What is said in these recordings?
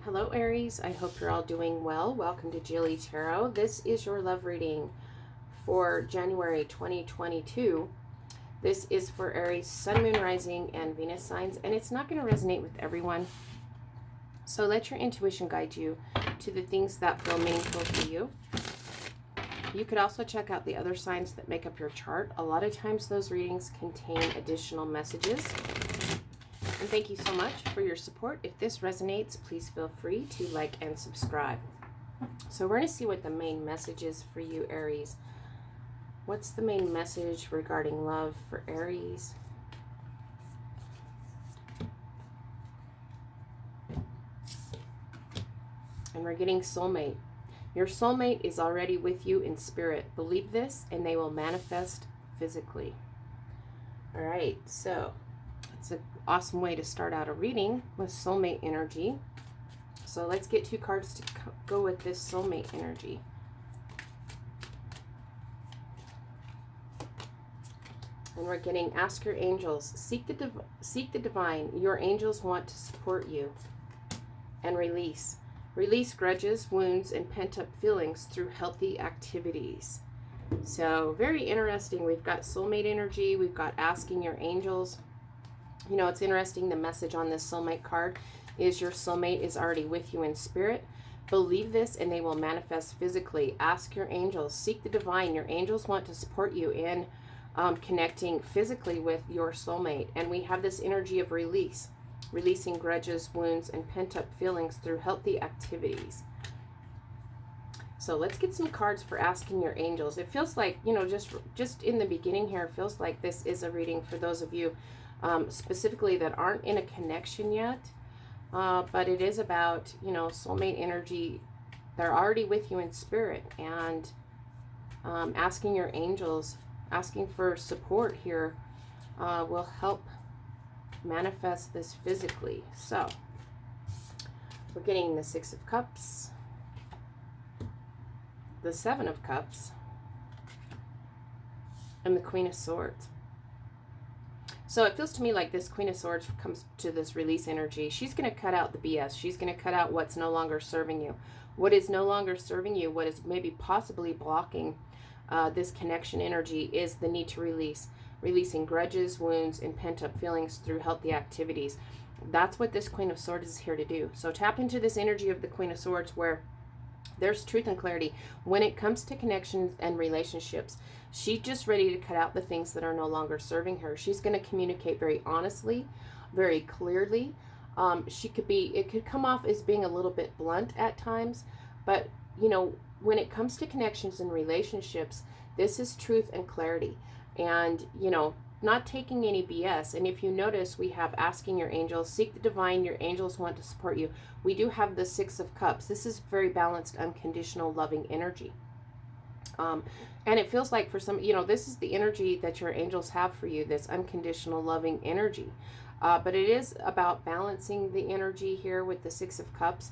Hello, Aries. I hope you're all doing well. Welcome to JilleTarot. This is your love reading for January 2022. This is for Aries, Sun, Moon, Rising, and Venus signs, and it's not going to resonate with everyone. So let your intuition guide you to the things that feel meaningful for you. You could also check out the other signs that make up your chart. A lot of times those readings contain additional messages. And thank you so much for your support. If this resonates, please feel free to like and subscribe. So we're going to see what the main message is for you, Aries. What's the main message regarding love for Aries? And we're getting soulmate. Your soulmate is already with you in spirit. Believe this and they will manifest physically. All right, so it's an awesome way to start out a reading with soulmate energy. So let's get two cards to go with this soulmate energy. And we're getting ask your angels. Seek the divine. Your angels want to support you. And release. Release grudges, wounds, and pent-up feelings through healthy activities. So very interesting. We've got soulmate energy. We've got asking your angels. You know, it's interesting, the message on this soulmate card is your soulmate is already with you in spirit. Believe this and they will manifest physically. Ask your angels. Seek the divine. Your angels want to support you in connecting physically with your soulmate. And we have this energy of release. Releasing grudges, wounds, and pent-up feelings through healthy activities. So let's get some cards for asking your angels. It feels like, you know, just in the beginning here, it feels like this is a reading for those of you specifically that aren't in a connection yet, but it is about, you know, soulmate energy. They're already with you in spirit, and asking your angels, asking for support here will help manifest this physically. So we're getting the Six of Cups, the Seven of Cups, and the Queen of Swords. So it feels to me like this Queen of Swords comes to this release energy. She's going to cut out the BS. She's going to cut out what's no longer serving you. What is no longer serving you, what is maybe possibly blocking this connection energy, is the need to release. Releasing grudges, wounds, and pent-up feelings through healthy activities. That's what this Queen of Swords is here to do. So tap into this energy of the Queen of Swords where there's truth and clarity. When it comes to connections and relationships, she's just ready to cut out the things that are no longer serving her. She's going to communicate very honestly, very clearly. It could come off as being a little bit blunt at times, but, you know, when it comes to connections and relationships, this is truth and clarity. And, you know, not taking any BS. And if you notice, we have asking your angels, seek the divine, your angels want to support you. We do have the Six of Cups. This is very balanced, unconditional, loving energy. And it feels like for some, you know, this is the energy that your angels have for you, this unconditional, loving energy. But it is about balancing the energy here with the Six of Cups.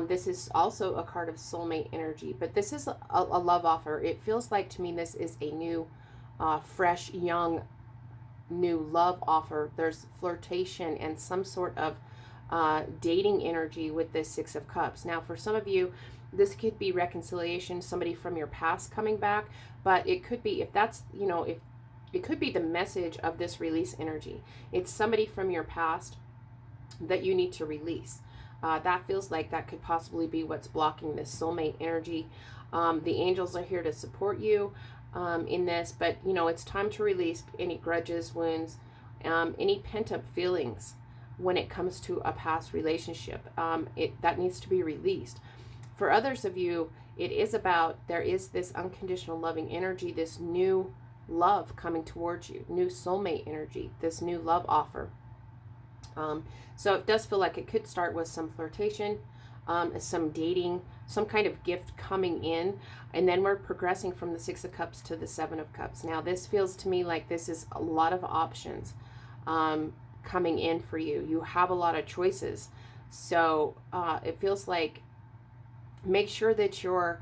This is also a card of soulmate energy, but this is a love offer. It feels like to me this is a new, fresh, young, new love offer. There's flirtation and some sort of dating energy with this Six of Cups. Now, for some of you, this could be reconciliation, somebody from your past coming back, but it could be, if that's, you know, if it could be the message of this release energy. It's somebody from your past that you need to release. That feels like that could possibly be what's blocking this soulmate energy. The angels are here to support you in this, but, you know, it's time to release any grudges, wounds, any pent-up feelings when it comes to a past relationship. That needs to be released. For others of you, it is about, there is this unconditional loving energy, this new love coming towards you, new soulmate energy, this new love offer. So it does feel like it could start with some flirtation, some dating, some kind of gift coming in, and then we're progressing from the Six of Cups to the Seven of Cups. Now this feels to me like this is a lot of options coming in for you. You have a lot of choices. So it feels like, make sure that you're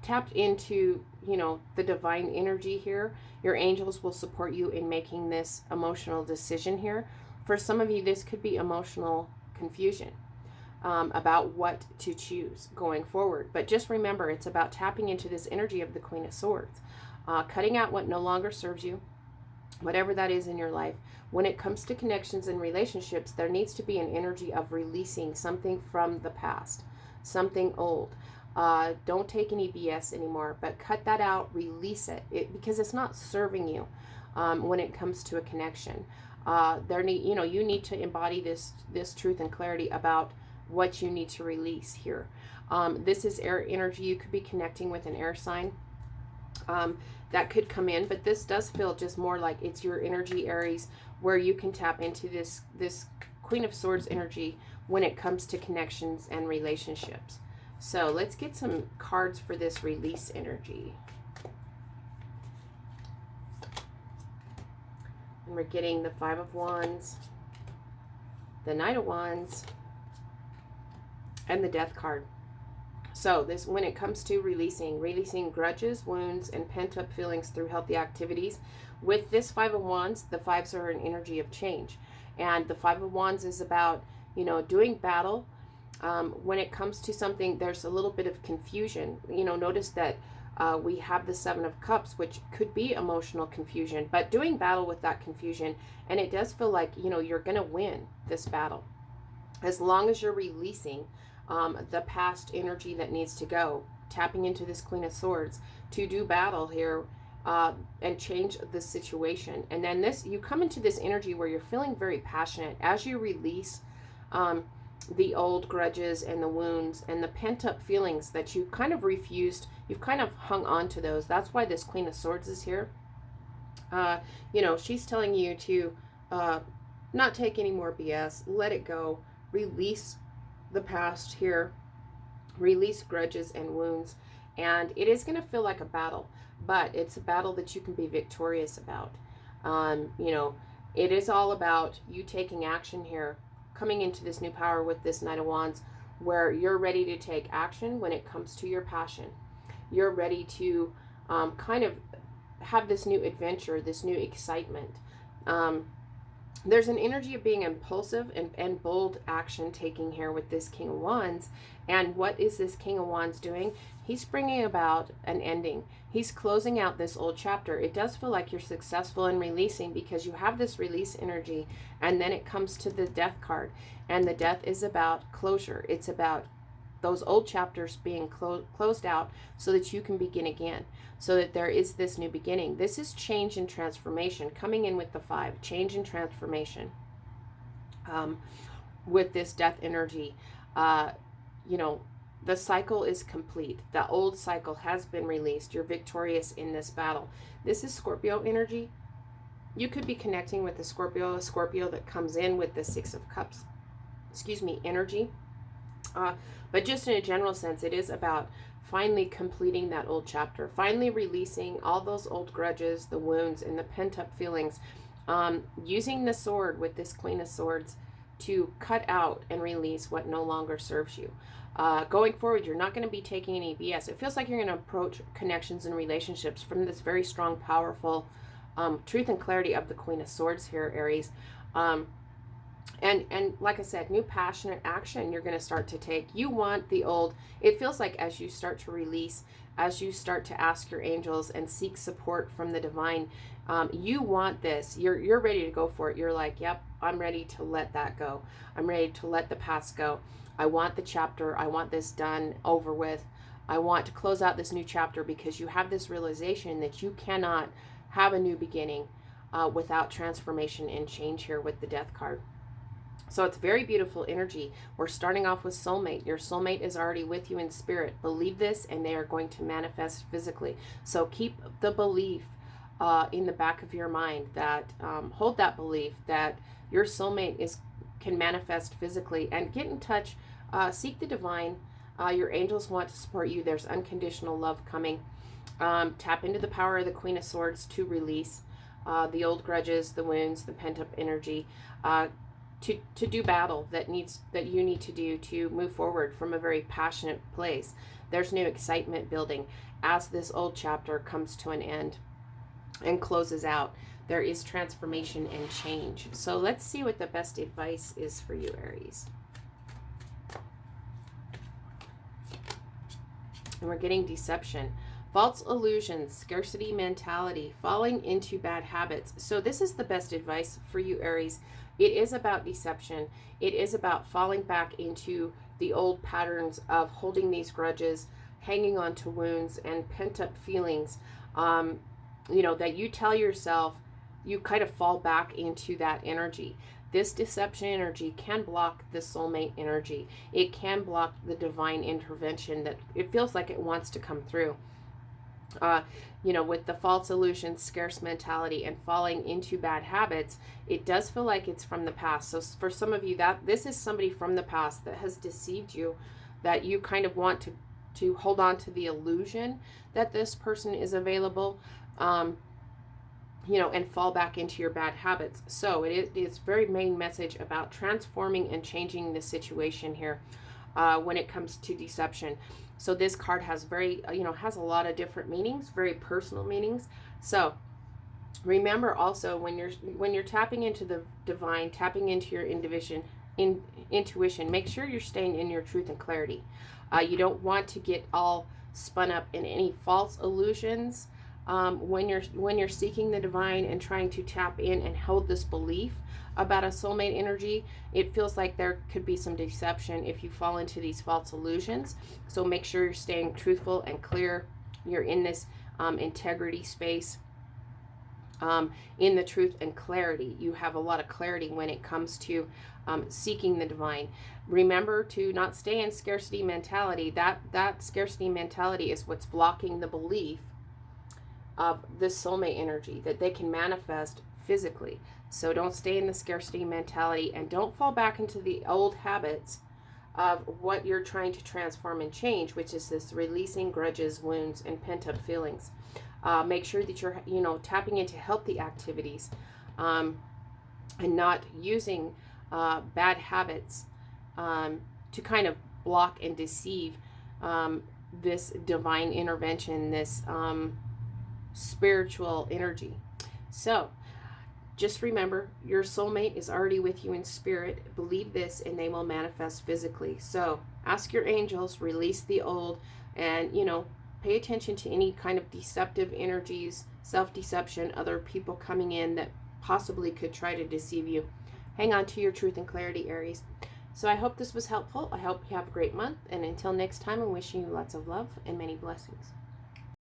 tapped into, you know, the divine energy here. Your angels will support you in making this emotional decision here. For some of you, this could be emotional confusion about what to choose going forward. But just remember, it's about tapping into this energy of the Queen of Swords, cutting out what no longer serves you, whatever that is in your life. When it comes to connections and relationships, there needs to be an energy of releasing something from the past, something old. Don't take any BS anymore, but cut that out, release it, because it's not serving you when it comes to a connection. You need to embody this truth and clarity about what you need to release here. This is air energy. You could be connecting with an air sign. That could come in, but this does feel just more like it's your energy, Aries, where you can tap into this Queen of Swords energy when it comes to connections and relationships. So let's get some cards for this release energy. And we're getting the Five of Wands, the Knight of Wands, and the Death card. So this, when it comes to releasing grudges, wounds, and pent-up feelings through healthy activities, with this Five of Wands, the fives are an energy of change. And the Five of Wands is about, doing battle. When it comes to something, there's a little bit of confusion. Notice that we have the Seven of Cups, which could be emotional confusion, but doing battle with that confusion. And it does feel like, you're going to win this battle. As long as you're releasing the past energy that needs to go, tapping into this Queen of Swords to do battle here and change the situation. And then you come into this energy where you're feeling very passionate as you release the old grudges and the wounds and the pent-up feelings that you kind of refused. You've kind of hung on to those. That's why this Queen of Swords is here. She's telling you to not take any more BS, let it go, release the past here, release grudges and wounds. And it is going to feel like a battle, but it's a battle that you can be victorious about. It is all about you taking action here, coming into this new power with this Knight of Wands, where you're ready to take action when it comes to your passion. You're ready to kind of have this new adventure, this new excitement. There's an energy of being impulsive and bold action taking here with this King of Wands. And what is this King of Wands doing? He's bringing about an ending. He's closing out this old chapter. It does feel like you're successful in releasing because you have this release energy. And then it comes to the Death card. And the Death is about closure. It's about those old chapters being closed out so that you can begin again, so that there is this new beginning. This is change and transformation coming in with the Five, change and transformation. With this Death energy, the cycle is complete. The old cycle has been released. You're victorious in this battle. This is Scorpio energy. You could be connecting with a Scorpio that comes in with the Six of Cups, energy. But just in a general sense, it is about finally completing that old chapter, finally releasing all those old grudges, the wounds, and the pent-up feelings, using the sword with this Queen of Swords to cut out and release what no longer serves you. Going forward, you're not going to be taking any BS. It feels like you're going to approach connections and relationships from this very strong, powerful truth and clarity of the Queen of Swords here, Aries. And like I said, new passionate action you're going to start to take. You want the old. It feels like as you start to release, as you start to ask your angels and seek support from the divine, you want this. You're ready to go for it. You're like, yep, I'm ready to let that go. I'm ready to let the past go. I want the chapter. I want this done, over with. I want to close out this new chapter because you have this realization that you cannot have a new beginning without transformation and change here with the Death card. So it's very beautiful energy. We're starting off with soulmate. Your soulmate is already with you in spirit. Believe this and they are going to manifest physically. So keep the belief in the back of your mind that, hold that belief that your soulmate can manifest physically, and get in touch. Seek the divine. Your angels want to support you. There's unconditional love coming. Tap into the power of the Queen of Swords to release the old grudges, the wounds, the pent-up energy. To do battle that you need to do to move forward from a very passionate place. There's new excitement building as this old chapter comes to an end and closes out. There is transformation and change. So let's see what the best advice is for you, Aries. And we're getting deception, false illusions, scarcity mentality, falling into bad habits. So this is the best advice for you, Aries. It is about deception. It is about falling back into the old patterns of holding these grudges, hanging on to wounds and pent up feelings, that you tell yourself. You kind of fall back into that energy. This deception energy can block the soulmate energy. It can block the divine intervention that it feels like it wants to come through. With the false illusions, scarce mentality, and falling into bad habits, it does feel like it's from the past. So for some of you, that this is somebody from the past that has deceived you, that you kind of want to hold on to the illusion that this person is available, and fall back into your bad habits. So it's very main message about transforming and changing the situation here when it comes to deception. So this card has has a lot of different meanings, very personal meanings. So remember also when you're tapping into the divine, tapping into your intuition, make sure you're staying in your truth and clarity. You don't want to get all spun up in any false illusions. When you're seeking the divine and trying to tap in and hold this belief about a soulmate energy, it feels like there could be some deception if you fall into these false illusions. So make sure you're staying truthful and clear. You're in this integrity space, in the truth and clarity. You have a lot of clarity when it comes to seeking the divine. Remember to not stay in scarcity mentality. That scarcity mentality is what's blocking the belief of this soulmate energy that they can manifest physically. So don't stay in the scarcity mentality and don't fall back into the old habits of what you're trying to transform and change, which is this releasing grudges, wounds, and pent-up feelings. Make sure that you're tapping into healthy activities, and not using bad habits to kind of block and deceive this divine intervention, this spiritual energy. So just remember, your soulmate is already with you in spirit. Believe this and they will manifest physically. So ask your angels, release the old, and pay attention to any kind of deceptive energies, self-deception, other people coming in that possibly could try to deceive you. Hang on to your truth and clarity, Aries. So I hope this was helpful. I hope you have a great month, and until next time, I'm wishing you lots of love and many blessings.